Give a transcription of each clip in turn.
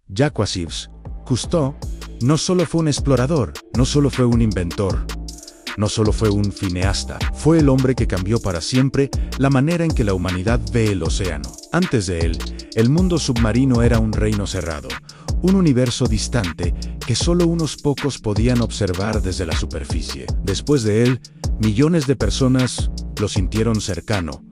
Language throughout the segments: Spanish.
Jacques Cousteau no solo fue un explorador, no solo fue un inventor, no solo fue un cineasta, fue el hombre que cambió para siempre la manera en que la humanidad ve el océano. Antes de él, el mundo submarino era un reino cerrado, un universo distante que solo unos pocos podían observar desde la superficie. Después de él, millones de personas lo sintieron cercano,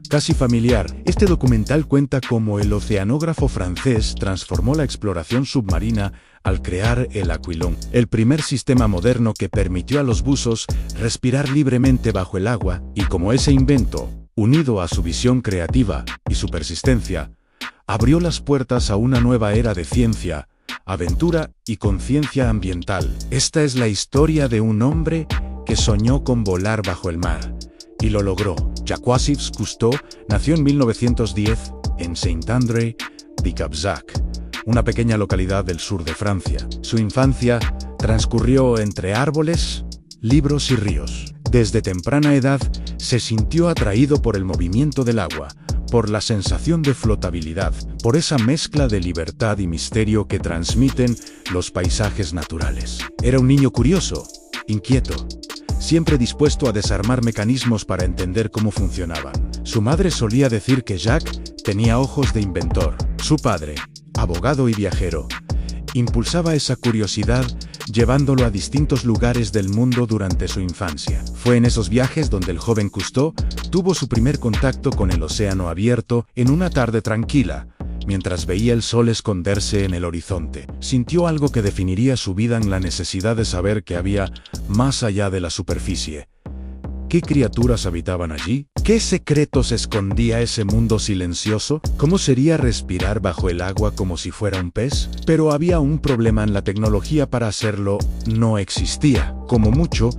casi familiar. Este documental cuenta cómo el oceanógrafo francés transformó la exploración submarina al crear el Aquilón, el primer sistema moderno que permitió a los buzos respirar libremente bajo el agua, y como ese invento, unido a su visión creativa y su persistencia, abrió las puertas a una nueva era de ciencia, aventura y conciencia ambiental. Esta es la historia de un hombre que soñó con volar bajo el mar, y lo logró. Jacques Cousteau nació en 1910 en Saint-André-de-Capzac, una pequeña localidad del sur de Francia. Su infancia transcurrió entre árboles, libros y ríos. Desde temprana edad se sintió atraído por el movimiento del agua, por la sensación de flotabilidad, por esa mezcla de libertad y misterio que transmiten los paisajes naturales. Era un niño curioso, inquieto, siempre dispuesto a desarmar mecanismos para entender cómo funcionaban. Su madre solía decir que Jacques tenía ojos de inventor. Su padre, abogado y viajero, impulsaba esa curiosidad llevándolo a distintos lugares del mundo durante su infancia. Fue en esos viajes donde el joven Cousteau tuvo su primer contacto con el océano abierto en una tarde tranquila, mientras veía el sol esconderse en el horizonte. Sintió algo que definiría su vida en la necesidad de saber qué había más allá de la superficie. ¿Qué criaturas habitaban allí? ¿Qué secretos escondía ese mundo silencioso? ¿Cómo sería respirar bajo el agua como si fuera un pez? Pero había un problema: en la tecnología para hacerlo no existía. Como mucho,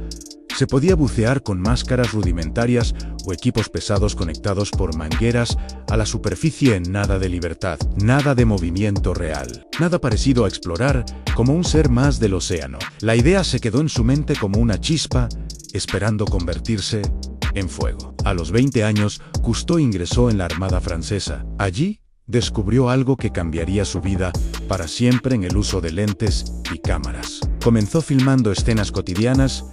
se podía bucear con máscaras rudimentarias o equipos pesados conectados por mangueras a la superficie, en nada de libertad, nada de movimiento real, nada parecido a explorar como un ser más del océano. La idea se quedó en su mente como una chispa, esperando convertirse en fuego. A los 20 años, Cousteau ingresó en la Armada Francesa. Allí, descubrió algo que cambiaría su vida para siempre en el uso de lentes y cámaras. Comenzó filmando escenas cotidianas,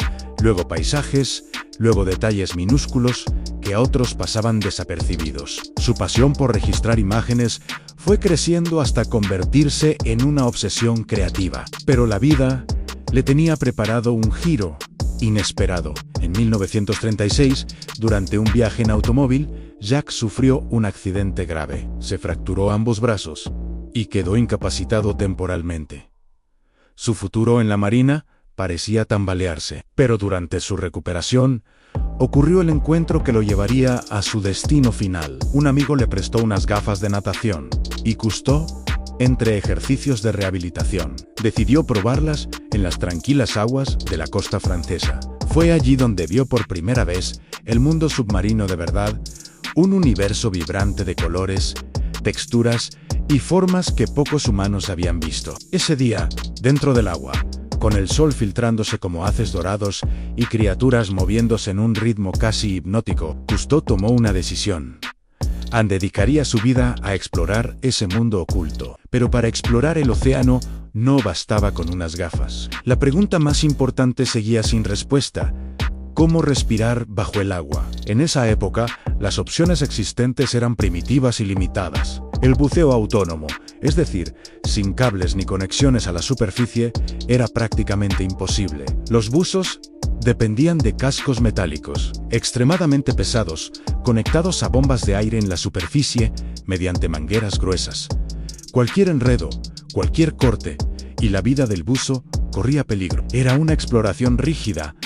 luego paisajes, luego detalles minúsculos que a otros pasaban desapercibidos. Su pasión por registrar imágenes fue creciendo hasta convertirse en una obsesión creativa. Pero la vida le tenía preparado un giro inesperado. En 1936, durante un viaje en automóvil, Jacques sufrió un accidente grave. Se fracturó ambos brazos y quedó incapacitado temporalmente. Su futuro en la Marina parecía tambalearse, pero durante su recuperación, ocurrió el encuentro que lo llevaría a su destino final. Un amigo le prestó unas gafas de natación, y Cousteau, entre ejercicios de rehabilitación, decidió probarlas en las tranquilas aguas de la costa francesa. Fue allí donde vio por primera vez el mundo submarino de verdad, un universo vibrante de colores, texturas y formas que pocos humanos habían visto. Ese día, dentro del agua, con el sol filtrándose como haces dorados y criaturas moviéndose en un ritmo casi hipnótico, Cousteau tomó una decisión. Dedicaría su vida a explorar ese mundo oculto. Pero para explorar el océano no bastaba con unas gafas. La pregunta más importante seguía sin respuesta: ¿cómo respirar bajo el agua? En esa época, las opciones existentes eran primitivas y limitadas. El buceo autónomo, es decir, sin cables ni conexiones a la superficie, era prácticamente imposible. Los buzos dependían de cascos metálicos, extremadamente pesados, conectados a bombas de aire en la superficie mediante mangueras gruesas. Cualquier enredo, cualquier corte, y la vida del buzo corría peligro. Era una exploración rígida,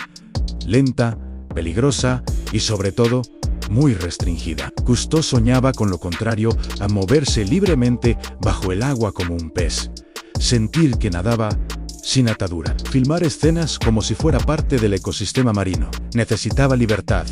lenta, peligrosa y, sobre todo, muy restringida. Cousteau soñaba con lo contrario, a moverse libremente bajo el agua como un pez, sentir que nadaba sin atadura, filmar escenas como si fuera parte del ecosistema marino. Necesitaba libertad,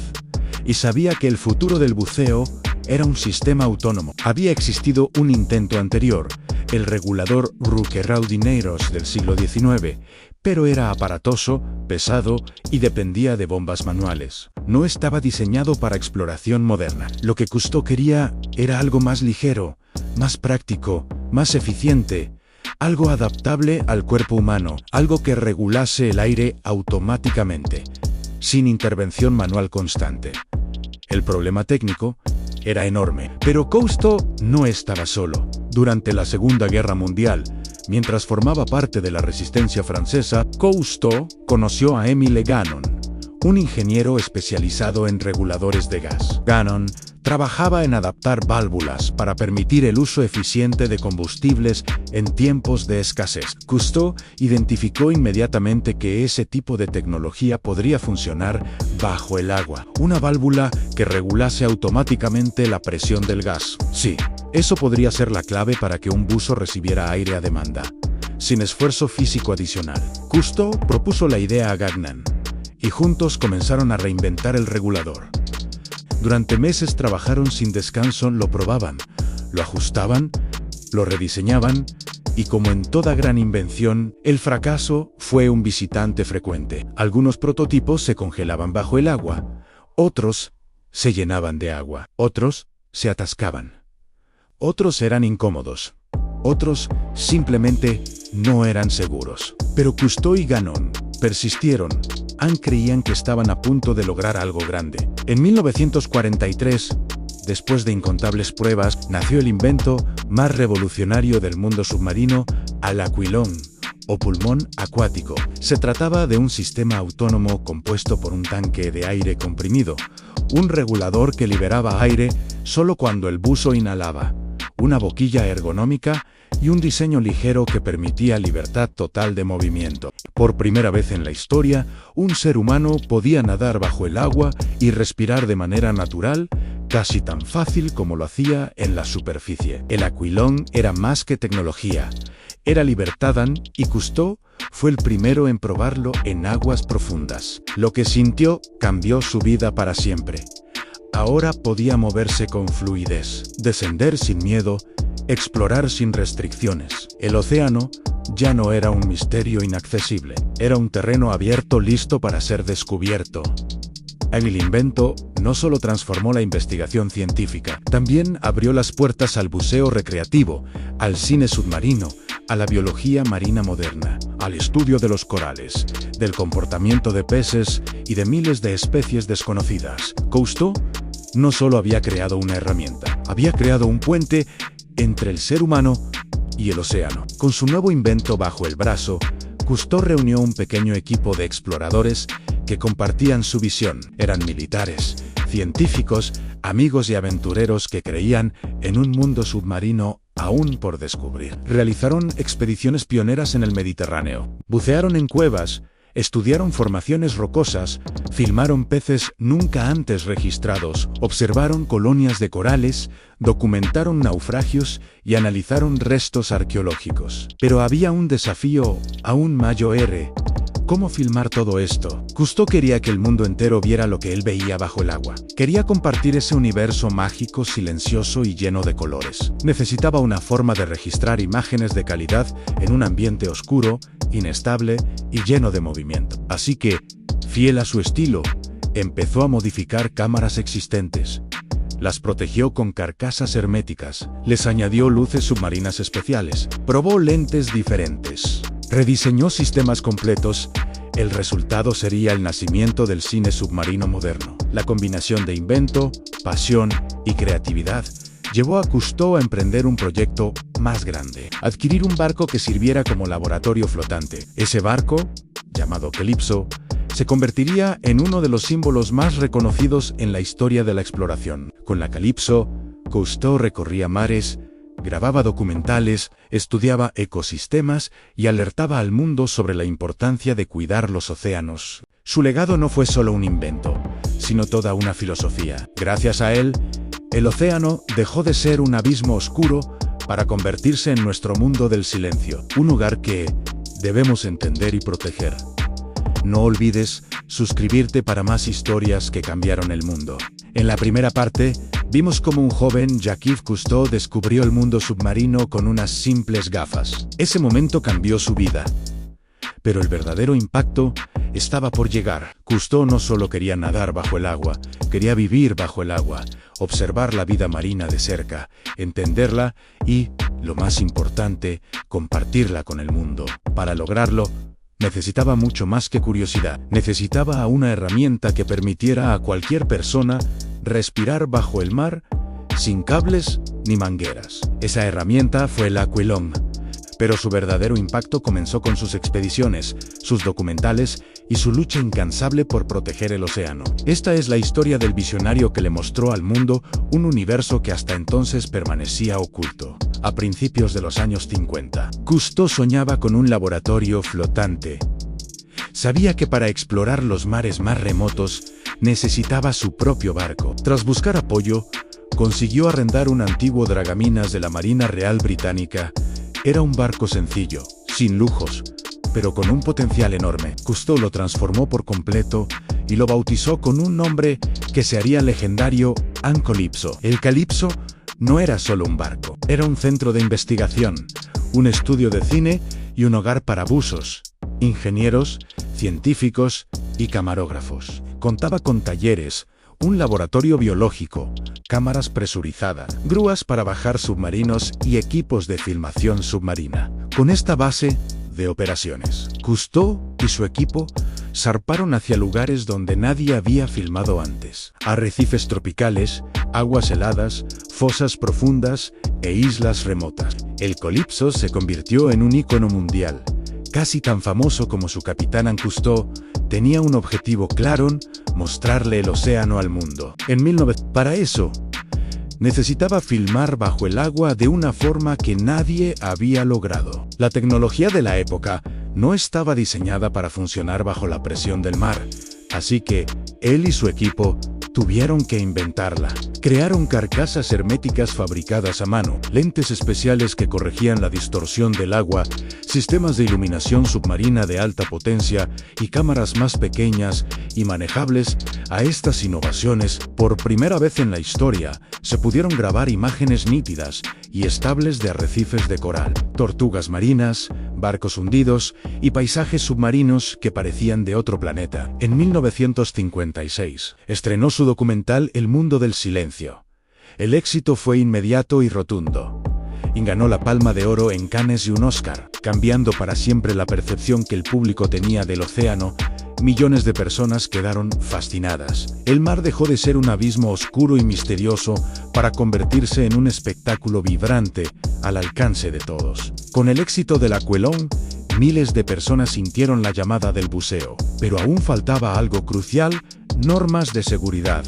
y sabía que el futuro del buceo era un sistema autónomo. Había existido un intento anterior, el regulador Rouquayrol-Dineiros del siglo XIX, pero era aparatoso, pesado y dependía de bombas manuales. No estaba diseñado para exploración moderna. Lo que Cousteau quería era algo más ligero, más práctico, más eficiente, algo adaptable al cuerpo humano, algo que regulase el aire automáticamente, sin intervención manual constante. El problema técnico era enorme, pero Cousteau no estaba solo. Durante la Segunda Guerra Mundial, mientras formaba parte de la resistencia francesa, Cousteau conoció a Émile Gannon, un ingeniero especializado en reguladores de gas. Gannon trabajaba en adaptar válvulas para permitir el uso eficiente de combustibles en tiempos de escasez. Cousteau identificó inmediatamente que ese tipo de tecnología podría funcionar bajo el agua, una válvula que regulase automáticamente la presión del gas. Sí, eso podría ser la clave para que un buzo recibiera aire a demanda, sin esfuerzo físico adicional. Cousteau propuso la idea a Gagnon, y juntos comenzaron a reinventar el regulador. Durante meses trabajaron sin descanso, lo probaban, lo ajustaban, lo rediseñaban, y como en toda gran invención, el fracaso fue un visitante frecuente. Algunos prototipos se congelaban bajo el agua, otros se llenaban de agua, otros se atascaban, otros eran incómodos, otros simplemente no eran seguros. Pero Cousteau y Gannon persistieron. Creían que estaban a punto de lograr algo grande. En 1943, después de incontables pruebas, nació el invento más revolucionario del mundo submarino, el aquilón, o pulmón acuático. Se trataba de un sistema autónomo compuesto por un tanque de aire comprimido, un regulador que liberaba aire solo cuando el buzo inhalaba, una boquilla ergonómica y un diseño ligero que permitía libertad total de movimiento. Por primera vez en la historia, un ser humano podía nadar bajo el agua y respirar de manera natural, casi tan fácil como lo hacía en la superficie. El aquilón era más que tecnología, era libertad, y Cousteau fue el primero en probarlo en aguas profundas. Lo que sintió cambió su vida para siempre. Ahora podía moverse con fluidez, descender sin miedo, explorar sin restricciones. El océano ya no era un misterio inaccesible, era un terreno abierto listo para ser descubierto. El invento no solo transformó la investigación científica, también abrió las puertas al buceo recreativo, al cine submarino, a la biología marina moderna, al estudio de los corales, del comportamiento de peces y de miles de especies desconocidas. Cousteau no solo había creado una herramienta, había creado un puente entre el ser humano y el océano. Con su nuevo invento bajo el brazo, Cousteau reunió un pequeño equipo de exploradores que compartían su visión. Eran militares, científicos, amigos y aventureros que creían en un mundo submarino aún por descubrir. Realizaron expediciones pioneras en el Mediterráneo, bucearon en cuevas, estudiaron formaciones rocosas, filmaron peces nunca antes registrados, observaron colonias de corales, documentaron naufragios y analizaron restos arqueológicos. Pero había un desafío aún mayor. ¿Cómo filmar todo esto? Cousteau quería que el mundo entero viera lo que él veía bajo el agua. Quería compartir ese universo mágico, silencioso y lleno de colores. Necesitaba una forma de registrar imágenes de calidad en un ambiente oscuro, inestable y lleno de movimiento. Así que, fiel a su estilo, empezó a modificar cámaras existentes. Las protegió con carcasas herméticas, les añadió luces submarinas especiales, probó lentes diferentes, rediseñó sistemas completos. El resultado sería el nacimiento del cine submarino moderno. La combinación de invento, pasión y creatividad llevó a Cousteau a emprender un proyecto más grande: adquirir un barco que sirviera como laboratorio flotante. Ese barco, llamado Calypso, se convertiría en uno de los símbolos más reconocidos en la historia de la exploración. Con la Calypso, Cousteau recorría mares, grababa documentales, estudiaba ecosistemas y alertaba al mundo sobre la importancia de cuidar los océanos. Su legado no fue solo un invento, sino toda una filosofía. Gracias a él, el océano dejó de ser un abismo oscuro para convertirse en nuestro mundo del silencio, un lugar que debemos entender y proteger. No olvides suscribirte para más historias que cambiaron el mundo. En la primera parte, vimos cómo un joven, Jacques Cousteau, descubrió el mundo submarino con unas simples gafas. Ese momento cambió su vida. Pero el verdadero impacto estaba por llegar. Cousteau no solo quería nadar bajo el agua, quería vivir bajo el agua, observar la vida marina de cerca, entenderla y, lo más importante, compartirla con el mundo. Para lograrlo, necesitaba mucho más que curiosidad. Necesitaba una herramienta que permitiera a cualquier persona respirar bajo el mar sin cables ni mangueras. Esa herramienta fue el Aquilón. Pero su verdadero impacto comenzó con sus expediciones, sus documentales y su lucha incansable por proteger el océano. Esta es la historia del visionario que le mostró al mundo un universo que hasta entonces permanecía oculto. A principios de los años 50, Cousteau soñaba con un laboratorio flotante. Sabía que para explorar los mares más remotos necesitaba su propio barco. Tras buscar apoyo, consiguió arrendar un antiguo dragaminas de la Marina Real Británica. Era un barco sencillo, sin lujos, pero con un potencial enorme. Cousteau lo transformó por completo y lo bautizó con un nombre que se haría legendario: Calypso. El Calypso no era solo un barco, era un centro de investigación, un estudio de cine y un hogar para buzos, ingenieros, científicos y camarógrafos. Contaba con talleres, un laboratorio biológico, cámaras presurizadas, grúas para bajar submarinos y equipos de filmación submarina. Con esta base de operaciones, Cousteau y su equipo zarparon hacia lugares donde nadie había filmado antes: arrecifes tropicales, aguas heladas, fosas profundas e islas remotas. El Calypso se convirtió en un ícono mundial. Casi tan famoso como su capitán Cousteau, tenía un objetivo claro: mostrarle el océano al mundo. Para eso, necesitaba filmar bajo el agua de una forma que nadie había logrado. La tecnología de la época no estaba diseñada para funcionar bajo la presión del mar, así que él y su equipo tuvieron que inventarla. Crearon carcasas herméticas fabricadas a mano, lentes especiales que corregían la distorsión del agua, sistemas de iluminación submarina de alta potencia y cámaras más pequeñas y manejables. A estas innovaciones, por primera vez en la historia, se pudieron grabar imágenes nítidas y estables de arrecifes de coral, tortugas marinas, barcos hundidos y paisajes submarinos que parecían de otro planeta. En 1956, estrenó su documental El mundo del silencio. El éxito fue inmediato y rotundo. Y ganó la Palma de Oro en Cannes y un Oscar, cambiando para siempre la percepción que el público tenía del océano. Millones de personas quedaron fascinadas. El mar dejó de ser un abismo oscuro y misterioso para convertirse en un espectáculo vibrante al alcance de todos. Con el éxito del Aquilón, miles de personas sintieron la llamada del buceo. Pero aún faltaba algo crucial: normas de seguridad,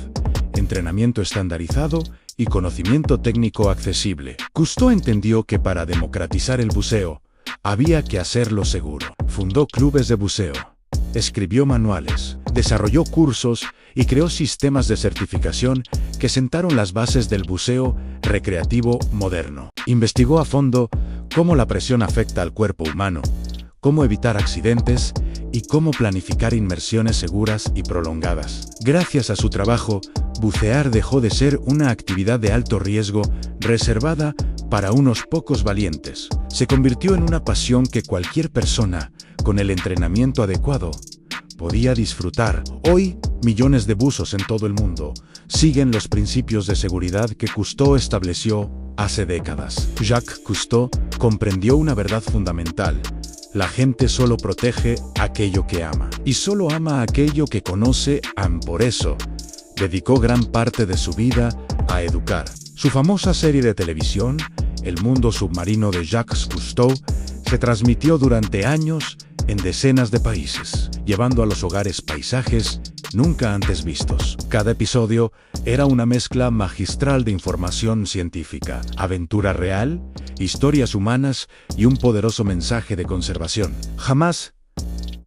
entrenamiento estandarizado y conocimiento técnico accesible. Cousteau entendió que para democratizar el buceo, había que hacerlo seguro. Fundó clubes de buceo, escribió manuales, desarrolló cursos y creó sistemas de certificación que sentaron las bases del buceo recreativo moderno. Investigó a fondo cómo la presión afecta al cuerpo humano, cómo evitar accidentes y cómo planificar inmersiones seguras y prolongadas. Gracias a su trabajo, bucear dejó de ser una actividad de alto riesgo reservada para unos pocos valientes. Se convirtió en una pasión que cualquier persona, con el entrenamiento adecuado, podía disfrutar. Hoy, millones de buzos en todo el mundo siguen los principios de seguridad que Cousteau estableció hace décadas. Jacques Cousteau comprendió una verdad fundamental: la gente solo protege aquello que ama, y solo ama aquello que conoce. Por eso, dedicó gran parte de su vida a educar. Su famosa serie de televisión, El mundo submarino de Jacques Cousteau, se transmitió durante años en decenas de países, llevando a los hogares paisajes nunca antes vistos. Cada episodio era una mezcla magistral de información científica, aventura real, historias humanas y un poderoso mensaje de conservación. Jamás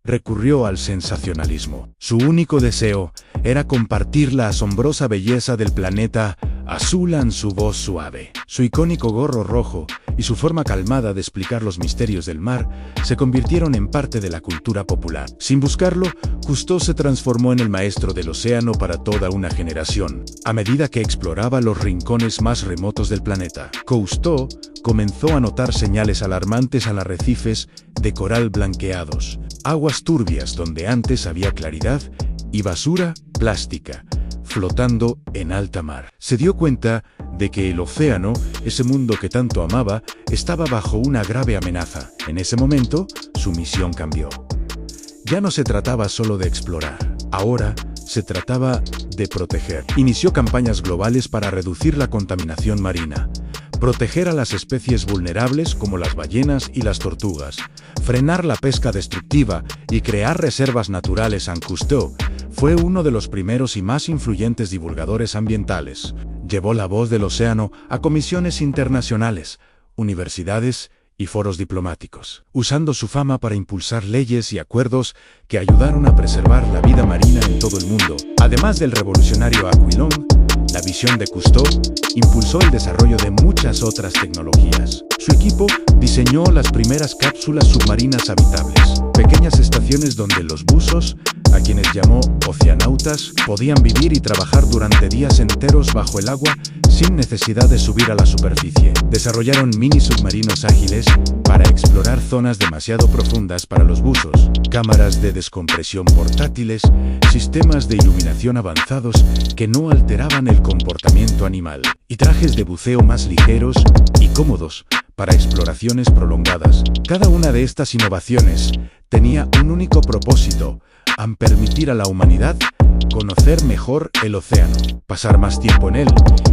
recurrió al sensacionalismo. Su único deseo era compartir la asombrosa belleza del planeta Azulan su voz suave. Su icónico gorro rojo y su forma calmada de explicar los misterios del mar se convirtieron en parte de la cultura popular. Sin buscarlo, Cousteau se transformó en el maestro del océano para toda una generación, a medida que exploraba los rincones más remotos del planeta. Cousteau comenzó a notar señales alarmantes al arrecifes de coral blanqueados, aguas turbias donde antes había claridad y basura plástica flotando en alta mar. Se dio cuenta de que el océano, ese mundo que tanto amaba, estaba bajo una grave amenaza. En ese momento, su misión cambió. Ya no se trataba solo de explorar, ahora se trataba de proteger. Inició campañas globales para reducir la contaminación marina, proteger a las especies vulnerables como las ballenas y las tortugas, frenar la pesca destructiva y crear reservas naturales. Cousteau fue uno de los primeros y más influyentes divulgadores ambientales. Llevó la voz del océano a comisiones internacionales, universidades y foros diplomáticos, usando su fama para impulsar leyes y acuerdos que ayudaron a preservar la vida marina en todo el mundo. Además del revolucionario Aquilón, la visión de Cousteau impulsó el desarrollo de muchas otras tecnologías. Su equipo diseñó las primeras cápsulas submarinas habitables, pequeñas estaciones donde los buzos, a quienes llamó oceanautas, podían vivir y trabajar durante días enteros bajo el agua sin necesidad de subir a la superficie. Desarrollaron mini submarinos ágiles para explorar zonas demasiado profundas para los buzos, cámaras de descompresión portátiles, sistemas de iluminación avanzados que no alteraban el comportamiento animal, y trajes de buceo más ligeros y cómodos para exploraciones prolongadas. Cada una de estas innovaciones tenía un único propósito: permitir a la humanidad conocer mejor el océano, pasar más tiempo en él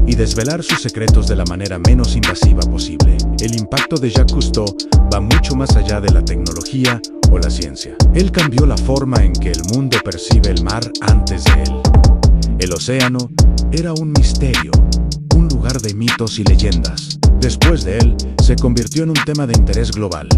y desvelar sus secretos de la manera menos invasiva posible. El impacto de Jacques Cousteau va mucho más allá de la tecnología o la ciencia. Él cambió la forma en que el mundo percibe el mar antes de él. El océano era un misterio, un lugar de mitos y leyendas. Después de él, se convirtió en un tema de interés global,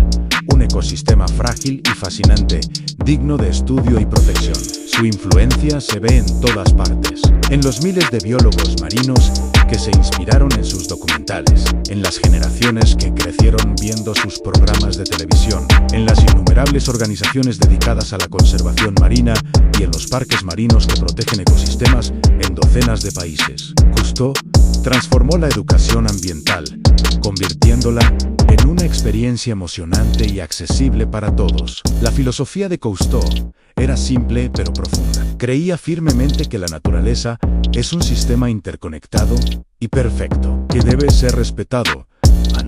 un ecosistema frágil y fascinante, digno de estudio y protección. Su influencia se ve en todas partes, en los miles de biólogos marinos que se inspiraron en sus documentales, en las generaciones que crecieron viendo sus programas de televisión, en las innumerables organizaciones dedicadas a la conservación marina y en los parques marinos que protegen ecosistemas en docenas de países. Cousteau transformó la educación ambiental, convirtiéndola en una experiencia emocionante y accesible para todos. La filosofía de Cousteau era simple pero profunda. Creía firmemente que la naturaleza es un sistema interconectado y perfecto, que debe ser respetado.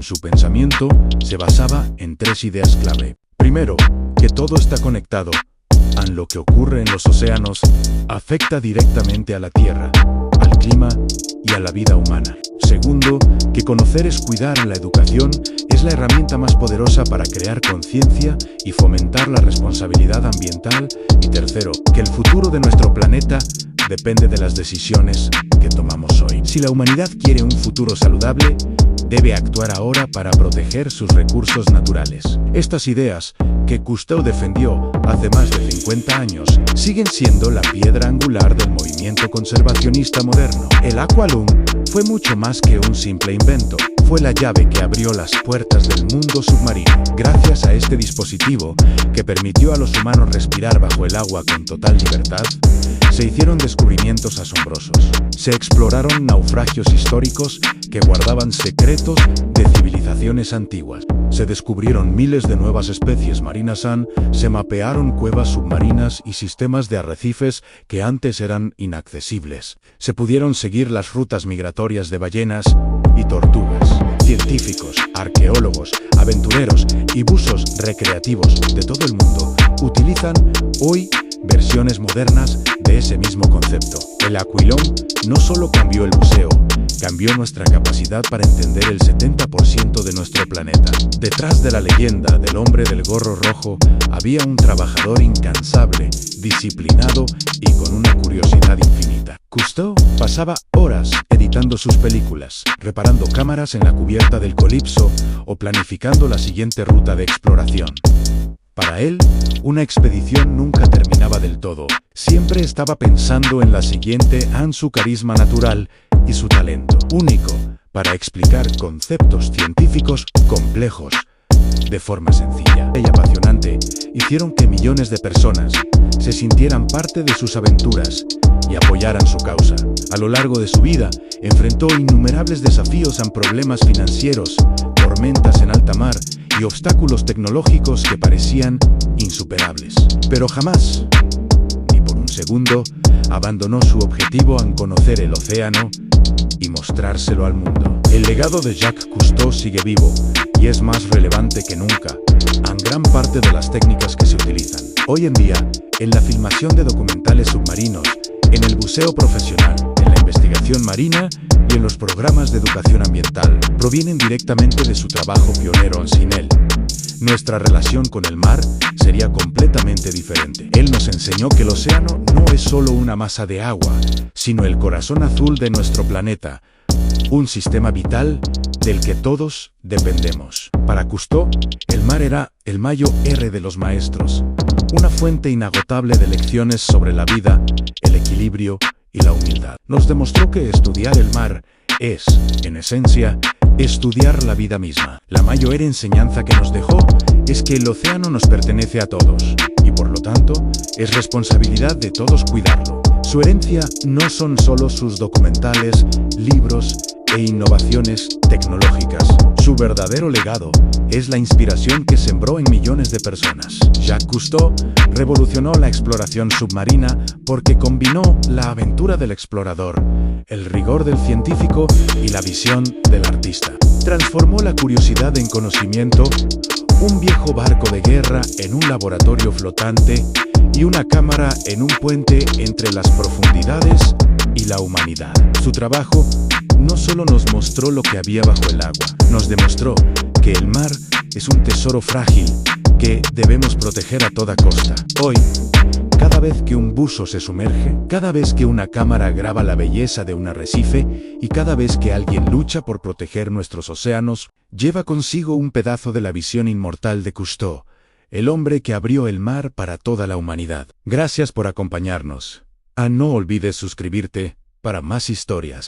Su pensamiento se basaba en tres ideas clave. Primero, que todo está conectado. Lo que ocurre en los océanos afecta directamente a la Tierra, al clima y a la vida humana. Segundo, que conocer es cuidar. La educación es la herramienta más poderosa para crear conciencia y fomentar la responsabilidad ambiental. Y tercero, que el futuro de nuestro planeta depende de las decisiones que tomamos hoy. Si la humanidad quiere un futuro saludable, debe actuar ahora para proteger sus recursos naturales. Estas ideas, que Cousteau defendió hace más de 50 años, siguen siendo la piedra angular del movimiento conservacionista moderno. El Aqualung fue mucho más que un simple invento. Fue la llave que abrió las puertas del mundo submarino. Gracias a este dispositivo, que permitió a los humanos respirar bajo el agua con total libertad, se hicieron descubrimientos asombrosos. Se exploraron naufragios históricos que guardaban secretos de civilizaciones antiguas. Se descubrieron miles de nuevas especies marinas. Se mapearon cuevas submarinas y sistemas de arrecifes que antes eran inaccesibles. Se pudieron seguir las rutas migratorias de ballenas y tortugas. Científicos, arqueólogos, aventureros y buzos recreativos de todo el mundo utilizan hoy versiones modernas de ese mismo concepto. El Aquilón no solo cambió el buceo, cambió nuestra capacidad para entender el 70% de nuestro planeta. Detrás de la leyenda del hombre del gorro rojo había un trabajador incansable, disciplinado y con una curiosidad infinita. Cousteau pasaba horas editando sus películas, reparando cámaras en la cubierta del Calypso o planificando la siguiente ruta de exploración. Para él, una expedición nunca terminaba del todo. Siempre estaba pensando en la siguiente. Su carisma natural y su talento, único para explicar conceptos científicos complejos de forma sencilla y apasionante, hicieron que millones de personas se sintieran parte de sus aventuras y apoyaran su causa. A lo largo de su vida, enfrentó innumerables desafíos a problemas financieros, tormentas en alta mar y obstáculos tecnológicos que parecían insuperables. Pero jamás, ni por un segundo, abandonó su objetivo en conocer el océano y mostrárselo al mundo. El legado de Jacques Cousteau sigue vivo y es más relevante que nunca en gran parte de las técnicas que se utilizan hoy en día en la filmación de documentales submarinos, en el buceo profesional, en la investigación marina y en los programas de educación ambiental. Provienen directamente de su trabajo pionero sin él. Nuestra relación con el mar sería completamente diferente. Él nos enseñó que el océano no es solo una masa de agua, sino el corazón azul de nuestro planeta, un sistema vital del que todos dependemos. Para Cousteau, el mar era el mayor R de los maestros, una fuente inagotable de lecciones sobre la vida, el equilibrio y la humildad. Nos demostró que estudiar el mar es, en esencia, estudiar la vida misma. La mayor enseñanza que nos dejó es que el océano nos pertenece a todos y por lo tanto es responsabilidad de todos cuidarlo. Su herencia no son solo sus documentales, libros e innovaciones tecnológicas. Su verdadero legado es la inspiración que sembró en millones de personas. Jacques Cousteau revolucionó la exploración submarina porque combinó la aventura del explorador, el rigor del científico y la visión del artista. Transformó la curiosidad en conocimiento, un viejo barco de guerra en un laboratorio flotante y una cámara en un puente entre las profundidades y la humanidad. Su trabajo no solo nos mostró lo que había bajo el agua, nos demostró que el mar es un tesoro frágil que debemos proteger a toda costa. Hoy, cada vez que un buzo se sumerge, cada vez que una cámara graba la belleza de un arrecife y cada vez que alguien lucha por proteger nuestros océanos, lleva consigo un pedazo de la visión inmortal de Cousteau, el hombre que abrió el mar para toda la humanidad. Gracias por acompañarnos. No olvides suscribirte para más historias.